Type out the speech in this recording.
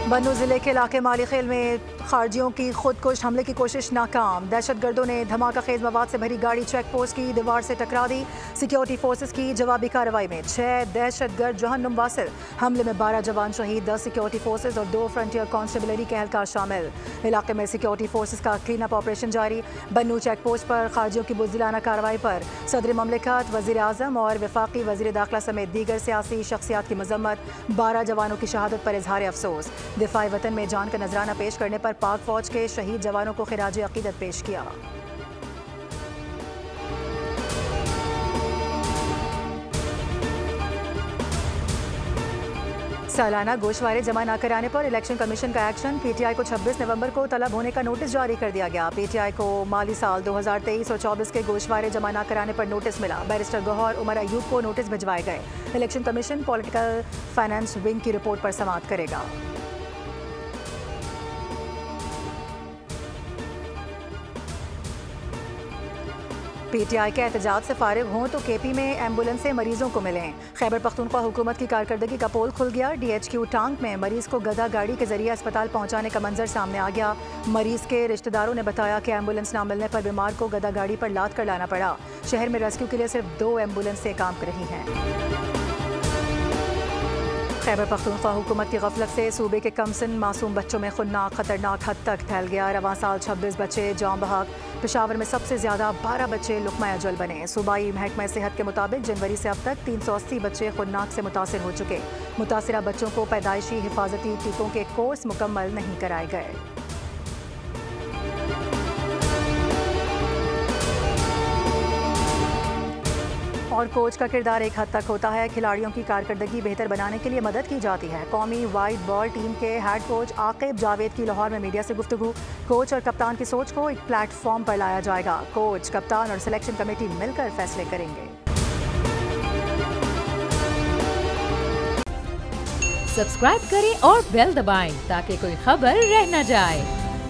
बन्नू जिले के इलाके माली खेल में खारजियों की खुदकुश हमले की कोशिश नाकाम। दहशतगर्दों ने धमाका खेज मवाद से भरी गाड़ी चेक पोस्ट की दीवार से टकरा दी। सिक्योरिटी फोर्सेस की जवाबी कार्रवाई में 6 दहशतगर्द जहन्नुम वासिल। हमले में 12 जवान शहीद, 10 सिक्योरिटी फोर्सेस और 2 फ्रंटियर कांस्टेबलरी के एहलकार शामिल। इलाके में सिक्योरिटी फोर्सेस का क्लीन अप ऑपरेशन जारी। बन्नू चेक पोस्ट पर खारजियों की बुज़दिलाना कार्रवाई पर सदर ममलिकत, वज़ीर आज़म और वफाकी वज़ीर दाखिला समेत दीगर सियासी शख्सियात की मजम्मत। 12 जवानों की शहादत पर इजहार अफसोस। दिफाई वतन में जान का नजराना पेश करने पर पाक फौज के शहीद जवानों को खिराज अकीदत पेश किया। सालाना गोशवारे जमा न कराने पर इलेक्शन कमीशन का एक्शन। पीटीआई को 26 नवंबर को तलब होने का नोटिस जारी कर दिया गया। पीटीआई को माली साल 2023 और 24 के गोशवारे जमा न कराने पर नोटिस मिला। बैरिस्टर गौहर उमर अयूब को नोटिस भिजवाए गए। Election commission political finance wing की रिपोर्ट पर समाअत करेगा। पीटीआई के एहतजाज से फारिग हों तो केपी में एम्बुलेंस से मरीजों को मिलें। खैबर पख्तूनख्वा हुकूमत की कारकर्दगी का पोल खुल गया। डीएचक्यू टांग में मरीज को गधा गाड़ी के जरिए अस्पताल पहुंचाने का मंजर सामने आ गया। मरीज के रिश्तेदारों ने बताया कि एम्बुलेंस न मिलने पर बीमार को गधा गाड़ी पर लाद कर लाना पड़ा। शहर में रेस्क्यू के लिए सिर्फ 2 एम्बुलेंसें काम कर रही हैं। खैबर पख्तूनख्वा हुकूमत की गफलत से सूबे के कमसिन मासूम बच्चों में खुन्नाक खतरनाक हद तक फैल गया। रवां साल 26 बच्चे जाम बहक। पेशावर में सबसे ज्यादा 12 बच्चे लुक़मा अजल बने। सूबाई महकमा सेहत के मुताबिक जनवरी से अब तक 380 बच्चे खुन्नाक से मुतासिर हो चुके। मुतासिरा बच्चों को पैदाइशी हिफाजती टीकों के कोर्स मुकम्मल नहीं कराए गए। और कोच का किरदार एक हद तक होता है। खिलाड़ियों की कारकर्दगी बेहतर बनाने के लिए मदद की जाती है। कौमी वाइट बॉल टीम के हेड कोच आकिब जावेद की लाहौर में मीडिया से गुफ्तगू। कोच और कप्तान की सोच को एक प्लेटफॉर्म पर लाया जाएगा। कोच, कप्तान और सिलेक्शन कमेटी मिलकर फैसले करेंगे। सब्सक्राइब करें और बेल दबाएं ताकि कोई खबर रह न जाए।